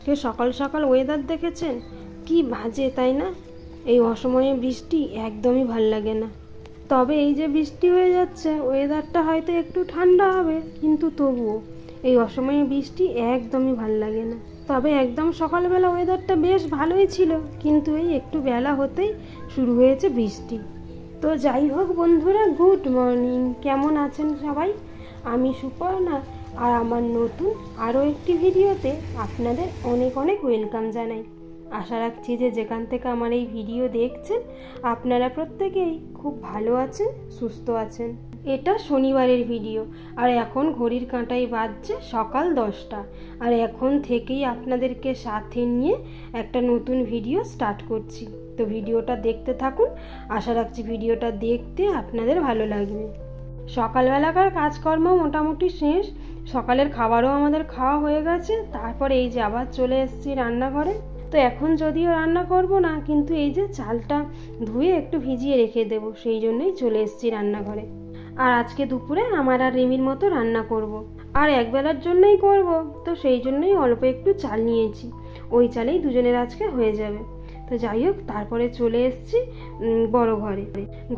আজকে সকাল সকাল ওয়েদার দেখেছেন কি বাজে, তাই না? এই অসময়ে বৃষ্টি একদমই ভাল লাগে না। তবে এই যে বৃষ্টি হয়ে যাচ্ছে, ওয়েদারটা হয়তো একটু ঠান্ডা হবে, কিন্তু তবুও এই অসময়ে বৃষ্টি একদমই ভাল লাগে না। তবে একদম সকালবেলা ওয়েদারটা বেশ ভালোই ছিল, কিন্তু এই একটু বেলা হতেই শুরু হয়েছে বৃষ্টি। তো যাই হোক বন্ধুরা, গুড মর্নিং। কেমন আছেন সবাই? আমি সুপর্ণা, আর আমার নতুন আরও একটি ভিডিওতে আপনাদের অনেক অনেক ওয়েলকাম জানাই। আশা রাখছি যে যেখান থেকে আমার এই ভিডিও দেখছেন আপনারা প্রত্যেকেই খুব ভালো আছেন, সুস্থ আছেন। এটা শনিবারের ভিডিও, আর এখন ঘড়ির কাঁটায় বাজছে সকাল 10টা। আর এখন থেকেই আপনাদেরকে সাথে নিয়ে একটা নতুন ভিডিও স্টার্ট করছি। তো ভিডিওটা দেখতে থাকুন, আশা রাখছি ভিডিওটা দেখতে আপনাদের ভালো লাগবে। সকালবেলাকার কাজকর্ম মোটামুটি শেষ, সকালের খাবারও আমাদের খাওয়া হয়ে গেছে। তারপরে এই যে আবার চলে এসেছি রান্নাঘরে। তো এখন যদিও রান্না করব না, কিন্তু এই যে চালটা ধুয়ে একটু ভিজিয়ে রেখে দেবো, সেই জন্যই চলে এসেছি রান্নাঘরে। আর আজকে দুপুরে আমার আর রিমির মতো রান্না করব। আর একবেলার জন্যই করব, তো সেই জন্যই অল্প একটু চাল নিয়েছি, ওই চালেই দুজনের আজকে হয়ে যাবে। তো যাই হোক, তারপরে চলে এসেছি বড় ঘরে।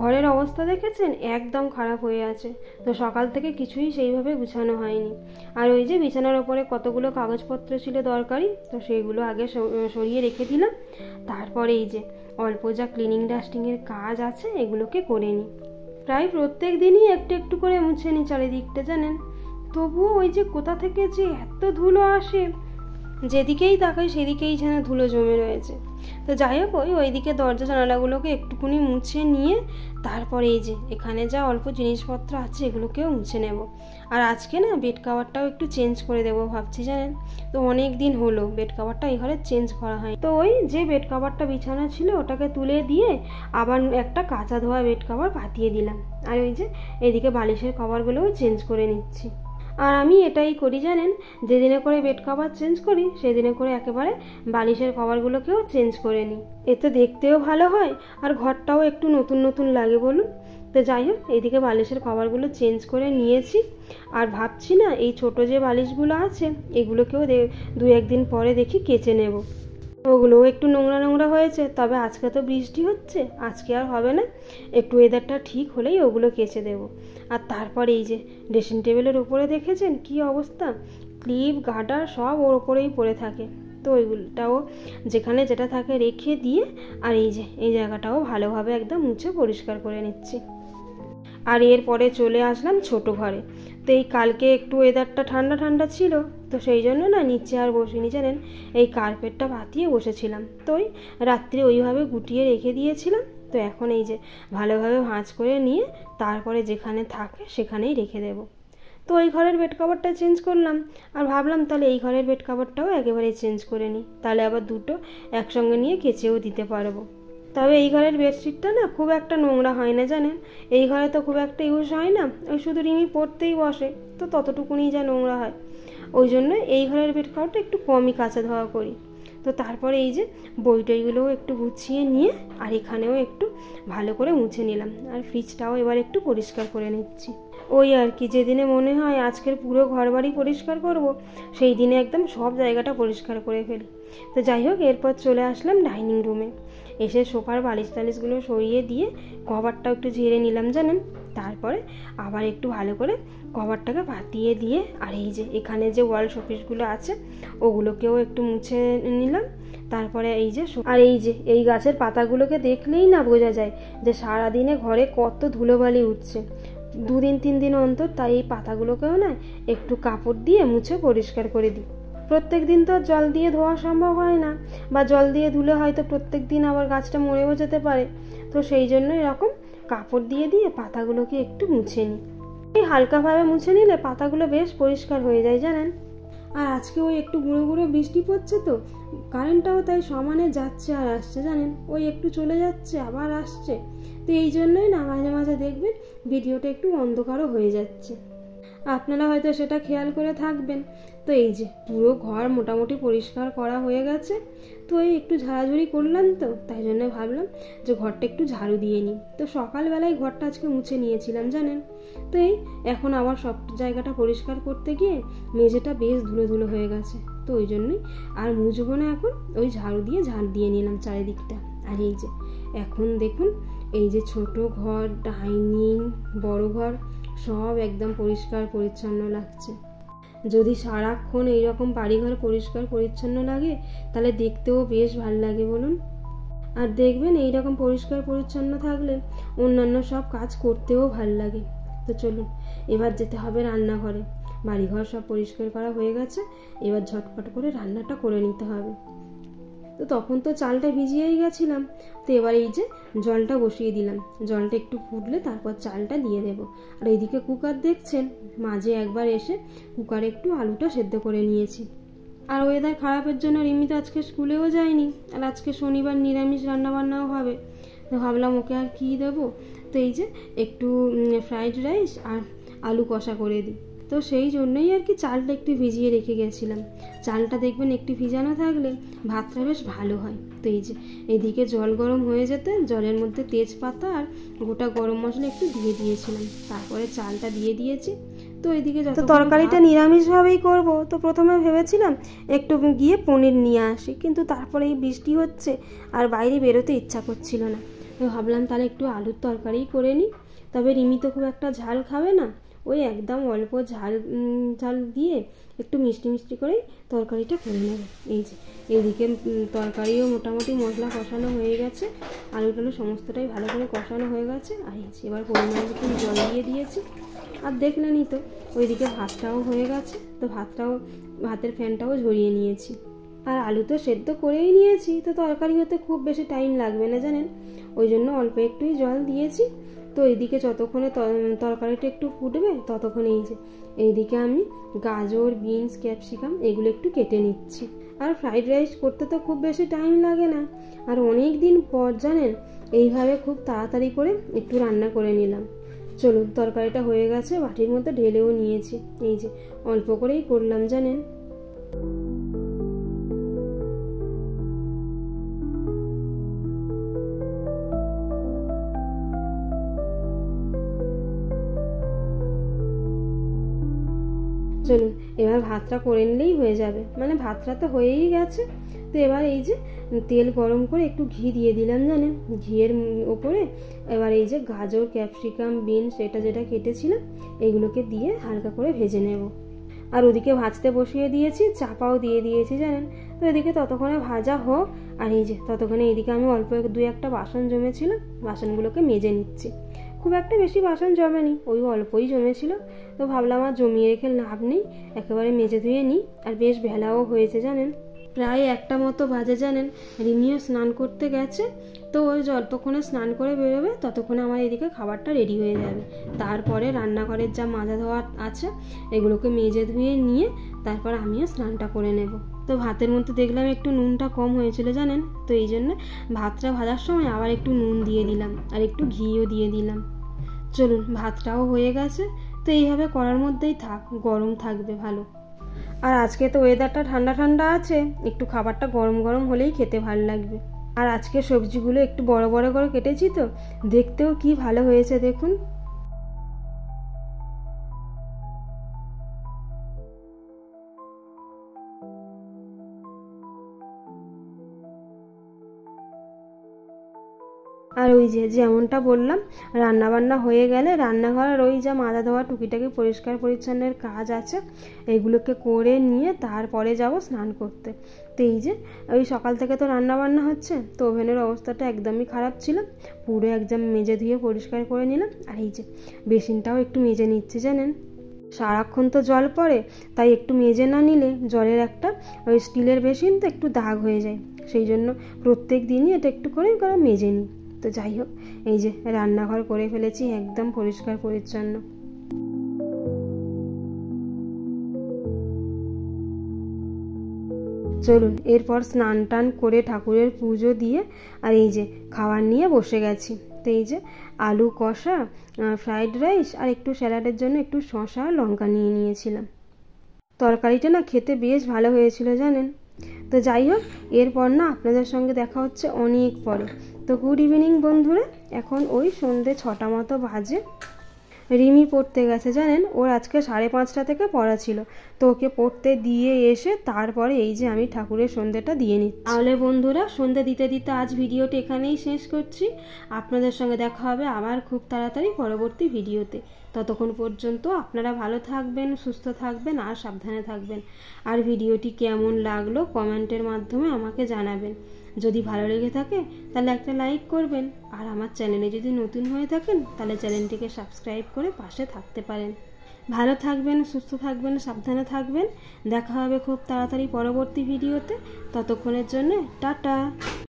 ঘরের অবস্থা দেখেছেন, একদম খারাপ হয়ে আছে। তো সকাল থেকে কিছুই সেইভাবে গুছানো হয়নি। আর ওই যে বিছানার ওপরে কতগুলো কাগজপত্র ছিল দরকারি, তো সেইগুলো আগে সরিয়ে রেখে দিলাম। তারপরে এই যে অল্প যা ক্লিনিং ডাস্টিংয়ের কাজ আছে এগুলোকে করে নিই। প্রায় প্রত্যেক দিনই একটু একটু করে মুছে নিই চারিদিকটা, জানেন। তবুও ওই যে কোথা থেকে যে এত ধুলো আসে, যেদিকেই তাকাই সেদিকেই যেন ধুলো জমে রয়েছে। তো যাই হোক, ওইদিকে দরজা জানালাগুলোকে একটুকুনি মুছে নিয়ে তারপরে এই যে এখানে যা অল্প জিনিসপত্র আছে এগুলোকেও মুছে নেব। আর আজকে না বেড কাভারটাও একটু চেঞ্জ করে দেবো ভাবছি, জানেন। তো অনেক দিন হলো বেড কাভারটা এই ঘরে চেঞ্জ করা হয়। তো ওই যে বেড কাভারটা বিছানা ছিল ওটাকে তুলে দিয়ে আবার একটা কাঁচা ধোয়া বেড কাভার পাতিয়ে দিলাম। আর ওই যে এদিকে বালিশের কভারগুলোও চেঞ্জ করে নিচ্ছি। আর আমি এটাই করি, জানেন, যেদিনে করে বেড কভার চেঞ্জ করি সেদিনে করে একেবারে বালিশের কভারগুলোকেও চেঞ্জ করে নিই। এতে দেখতেও ভালো হয় আর ঘরটাও একটু নতুন নতুন লাগে, বলুন। তো যাই হোক, এইদিকে বালিশের কভারগুলো চেঞ্জ করে নিয়েছি। আর ভাবছি না এই ছোট যে বালিশগুলো আছে এগুলোকেও 2-1 দিন পরে দেখি কেচে নেব। ওগুলোও একটু নোংরা নোংরা হয়েছে, তবে আজকে তো বৃষ্টি হচ্ছে, আজকে আর হবে না, একটু ওয়েদারটা ঠিক হলেই ওগুলো কেচে দেব। আর তারপরে এই যে ড্রেসিং টেবিলের উপরে দেখেছেন কি অবস্থা, ক্লিপ গার্ডার সব ওর ওপরেই পড়ে থাকে। তো ওইগুলোটাও যেখানে যেটা থাকে রেখে দিয়ে আর এই যে এই জায়গাটাও ভালোভাবে একদম মুছে পরিষ্কার করে নিচ্ছি। আর এরপরে চলে আসলাম ছোট ঘরে। তো এই কালকে একটু ওয়েদারটা ঠান্ডা ঠান্ডা ছিল, তো সেই জন্য না নিচে আর বসিনি, জানেন, এই কার্পেটটা পাতিয়ে বসেছিলাম। তো ওই রাত্রে ওইভাবে গুটিয়ে রেখে দিয়েছিলাম। তো এখন এই যে ভালোভাবে ভাঁজ করে নিয়ে তারপরে যেখানে থাকে সেখানেই রেখে দেব। তো ওই ঘরের বেড কভারটা চেঞ্জ করলাম, আর ভাবলাম তাহলে এই ঘরের বেড কভারটাও একেবারে চেঞ্জ করে নিই, তাহলে আবার দুটো একসঙ্গে নিয়ে কেচেও দিতে পারবো। তবে এই ঘরের বেডশিটটা না খুব একটা নোংরা হয় না, জানেন। এই ঘরে তো খুব একটা ইউজ হয় না, ওই শুধু রিমি পড়তেই বসে, তো ততটুকুনি যা নোংরা হয়, ওই জন্য এই ঘরের বেড কভারটা একটু কমই কাচা ধোয়া করি। তো তারপরে এই যে বই টইগুলোও একটু গুছিয়ে নিয়ে আর এখানেও একটু ভালো করে মুছে নিলাম। আর ফ্রিজটাও এবার একটু পরিষ্কার করে নিচ্ছি। ওই আর কি, যেদিনে মনে হয় আজকের পুরো ঘর বাড়ি পরিষ্কার করব, সেই দিনে একদম সব জায়গাটা পরিষ্কার করে ফেলি। তো যাই হোক, এরপর চলে আসলাম ডাইনিং রুমে। এসে সোফার বালিশ টালিশগুলো সরিয়ে দিয়ে কভারটাও একটু ঝেড়ে নিলাম, জানেন। তারপরে আবার একটু ভালো করে কভারটাকে পাতিয়ে দিয়ে আর এই যে এখানে যে ওয়াল শোপিসগুলো আছে ওগুলোকেও একটু মুছে নিলাম। তারপরে এই যে আর এই যে এই গাছের পাতাগুলোকে দেখলেই না বোঝা যায় যে সারাদিনে ঘরে কত ধুলোবালি উঠছে। 2-3 দিন অন্তর তাই এই পাতাগুলোকেও না একটু কাপড় দিয়ে মুছে পরিষ্কার করে দিই। প্রত্যেক দিন তো জল দিয়ে ধোয়া সম্ভব হয় না, বা জল দিয়ে ধুলে হয়তো প্রত্যেক দিন আবার গাছটা মরেও যেতে পারে। তো সেই জন্য এরকম কাপড় দিয়ে দিয়ে পাতাগুলোকে একটু মুছে নিই। এই হালকাভাবে মুছে নিলে পাতাগুলো বেশ পরিষ্কার হয়ে যায়, জানেন। আর আজকে ওই একটু গুঁড়ো গুঁড়ো বৃষ্টি পড়ছে, তো কারেন্টটাও তাই সমানে যাচ্ছে আর আসছে, জানেন। ওই একটু চলে যাচ্ছে আবার আসছে। তো এই জন্যই না মাঝে মাঝে দেখবেন ভিডিওটা একটু অন্ধকারও হয়ে যাচ্ছে, আপনারা হয়তো সেটা খেয়াল করে থাকবেন। তো এই যে পুরো ঘর মোটামুটি পরিষ্কার করা হয়ে গেছে। তো এই একটু ঝাড়াঝুড়ি করলাম, তো তাই জন্য ভাবলাম যে ঘরটা একটু ঝাড়ু দিয়ে নিই। তো সকালবেলায় ঘরটা আজকে মুছে নিয়েছিলাম, জানেন। তো এই এখন আবার সব জায়গাটা পরিষ্কার করতে গিয়ে মেঝেটা বেশ ধুলো ধুলো হয়ে গেছে। তো ওই জন্যই আর মুছবো না, এখন ওই ঝাড়ু দিয়ে ঝাড় দিয়ে নিলাম চারিদিকটা। আর এই যে এখন দেখুন এই যে ছোট ঘর, ডাইনিং, বড় ঘর সব একদম পরিষ্কার পরিচ্ছন্ন লাগছে। যদি সারাক্ষণ এইরকম বাড়িঘর পরিষ্কার পরিচ্ছন্ন লাগে তাহলে দেখতেও বেশ ভালো লাগে বলুন। আর দেখবেন এইরকম পরিষ্কার পরিচ্ছন্ন থাকলে অন্যান্য সব কাজ করতেও ভাল লাগে। তো চলুন এবার যেতে হবে রান্নাঘরে। বাড়িঘর সব পরিষ্কার করা হয়ে গেছে, এবার ঝটপট করে রান্নাটা করে নিতে হবে। তো তখন তো চালটা ভিজিয়েই গেছিলাম, তো এবার এই যে জলটা বসিয়ে দিলাম। জলটা একটু ফুটলে তারপর চালটা দিয়ে দেব। আর এইদিকে কুকার দেখছেন, মাঝে একবার এসে কুকারে একটু আলুটা সেদ্ধ করে নিয়েছি। আর ওয়েদার খারাপের জন্য রিমি তো আজকে স্কুলেও যায়নি, আর আজকে শনিবার নিরামিষ রান্নাবান্নাও হবে। তো ভাবলাম ওকে আর কী দেবো, তো এই যে একটু ফ্রাইড রাইস আর আলু কষা করে দিই। তো সেই জন্যই আর কি চালটা একটু ভিজিয়ে রেখে গেছিলাম। চালটা দেখবেন একটু ভিজানো থাকলে ভাতটা বেশ ভালো হয়। তো এই যে এদিকে জল গরম হয়ে যেতে জলের মধ্যে তেজপাতা আর গোটা গরম মশলা একটু দিয়ে দিয়েছিলাম, তারপরে চালটা দিয়ে দিয়েছি। তো এদিকে যত তরকারিটা নিরামিষভাবেই করব, তো প্রথমে ভেবেছিলাম একটু গিয়ে পনির নিয়ে আসি, কিন্তু তারপরে এই বৃষ্টি হচ্ছে আর বাইরে বেরোতে ইচ্ছা করছিল না। তো ভাবলাম তাহলে একটু আলুর তরকারিই করে নিই। তবে রিমি তো খুব একটা ঝাল খাবে না, ওই একদম অল্প ঝাল দিয়ে একটু মিষ্টি মিষ্টি করেই তরকারিটা করে নেবে। এই যে এইদিকে তরকারিও মোটামুটি মশলা কষানো হয়ে গেছে, আলু টালু সমস্তটাই ভালো করে কষানো হয়ে গেছে। আর এই যে এবার পরিমাণ মতো জল দিয়ে দিয়েছি। আর দেখলেনই তো ওইদিকে ভাতটাও হয়ে গেছে, তো ভাতের ফ্যানটাও ঝরিয়ে নিয়েছি। আর আলু তো সেদ্ধ করেই নিয়েছি, তো তরকারি হতে খুব বেশি টাইম লাগবে না জানেন, ওই জন্য অল্প একটুই জল দিয়েছি। তো এইদিকে যতক্ষণে তরকারিটা একটু ফুটবে ততক্ষণে এই যে এইদিকে আমি গাজর, বিনস, ক্যাপসিকাম এগুলো একটু কেটে নিচ্ছি। আর ফ্রাইড রাইস করতে তো খুব বেশি টাইম লাগে না, আর অনেক দিন পর জানেন এইভাবে খুব তাড়াতাড়ি করে একটু রান্না করে নিলাম। চলুন তরকারিটা হয়ে গেছে, বাটির মধ্যে ঢেলেও নিয়েছি। এই যে অল্প করেই করলাম জানেন। চলুন এবার ভাতটা করে নিলেই হয়ে যাবে, মানে ভাতটা তো হয়েই গেছে। তো এবার এই যে তেল গরম করে একটু ঘি দিয়ে দিলাম জানেন, ঘিয়ের ওপরে এবার এই যে গাজর, ক্যাপসিকাম, বিনস এটা যেটা কেটেছিলাম এগুলোকে দিয়ে হালকা করে ভেজে নেব। আর ওদিকে ভাজতে বসিয়ে দিয়েছি, চাপাও দিয়ে দিয়েছি জানেন। তো এদিকে ততক্ষণে ভাজা হোক, আর এই যে ততক্ষণে এদিকে আমি অল্প দুই একটা বাসন জমেছিল, বাসনগুলোকে মেজে নিচ্ছি। খুব একটা বেশি বাসন জমেনি, ওই অল্পই জমেছিল। তো ভাবলাম আর জমিয়ে রেখে লাভ নেই, একেবারে মেজে ধুয়ে নিই। আর বেশ বেলাও হয়েছে জানেন, প্রায় 1টা মতো বাজে জানেন। রিমিও স্নান করতে গেছে, তো ওই যতক্ষণে স্নান করে বেরোবে ততক্ষণে আমার এদিকে খাবারটা রেডি হয়ে যাবে। তারপরে রান্নাঘরের যা মাজা ধোয়া আছে এগুলোকে মেজে ধুয়ে নিয়ে তারপর আমিও স্নানটা করে নেব। তো ভাতের মধ্যে দেখলাম একটু নুনটা কম হয়েছিল জানেন, তো এই জন্য ভাতটা ভাজার সময় আবার একটু নুন দিয়ে দিলাম আর একটু ঘিও দিয়ে দিলাম। চলুন ভাতটাও হয়ে গেছে, তো এইভাবে করার মধ্যেই থাক, গরম থাকবে ভালো। আর আজকে তো ওয়েদারটা ঠান্ডা ঠান্ডা আছে, একটু খাবারটা গরম গরম হলেই খেতে ভালো লাগবে। আর আজকে সবজিগুলো একটু বড় বড় করে কেটেছি, তো দেখতেও কি ভালো হয়েছে দেখুন। আর ওই যে যেমনটা বললাম, রান্নাবান্না হয়ে গেলে রান্নাঘরের ওই যা মাজা ধোয়া টুকিটাকি পরিষ্কার পরিচ্ছন্নের কাজ আছে এগুলোকে করে নিয়ে তারপরে যাব স্নান করতে। তো এই যে ওই সকাল থেকে তো রান্নাবান্না হচ্ছে, তো ওভেনের অবস্থাটা একদমই খারাপ ছিল, পুরো একদম মেজে ধুয়ে পরিষ্কার করে নিলাম। আর এই যে বেসিনটাও একটু মেজে নিচ্ছি জানেন, সারাক্ষণ তো জল পড়ে, তাই একটু মেজে না নিলে জলের একটা ওই স্টিলের বেসিন তো একটু দাগ হয়ে যায়, সেই জন্য প্রত্যেক দিনই এটা একটু করে মেজে নিই। তো যাই হোক এই যে রান্নাঘর করে ফেলেছি একদম পরিষ্কার পরিচ্ছন্ন। চলুন এরপর স্নান টান করে ঠাকুরের পুজো দিয়ে আর এই যে খাবার নিয়ে বসে গেছি। তো এই যে আলু কষা, ফ্রাইড রাইস আর একটু স্যালাডের জন্য একটু শসা লঙ্কা নিয়ে নিয়েছিলাম। তরকারিটা না খেতে বেশ ভালো হয়েছিল জানেন। তো যাই হোক এরপর না আপনাদের সঙ্গে দেখা হচ্ছে অনেক পরে। তো গুড ইভিনিং বন্ধুরা, এখন ওই সন্ধ্যে 6টা মতো বাজে। রিমি পড়তে গেছে জানেন, ওর আজকে 5:30 থেকে পড়া ছিল, তো ওকে পড়তে দিয়ে এসে তারপরে এই যে আমি ঠাকুরের সন্ধ্যেটা দিয়ে নিচ্ছি। তাহলে বন্ধুরা, সন্ধ্যে দিতে দিতে আজ ভিডিওটি এখানেই শেষ করছি। আপনাদের সঙ্গে দেখা হবে আবার খুব তাড়াতাড়ি পরবর্তী ভিডিওতে। ততক্ষণ পর্যন্ত আপনারা ভালো থাকবেন, সুস্থ থাকবেন আর সাবধানে থাকবেন। আর ভিডিওটি কেমন লাগলো কমেন্টের মাধ্যমে আমাকে জানাবেন। যদি ভালো লেগে থাকে তাহলে একটা লাইক করবেন, আর আমার চ্যানেলে যদি নতুন হয়ে থাকেন তাহলে চ্যানেলটিকে সাবস্ক্রাইব করে পাশে থাকতে পারেন। ভালো থাকবেন, সুস্থ থাকবেন, সাবধানে থাকবেন। দেখা হবে খুব তাড়াতাড়ি পরবর্তী ভিডিওতে। ততক্ষণের জন্য টাটা।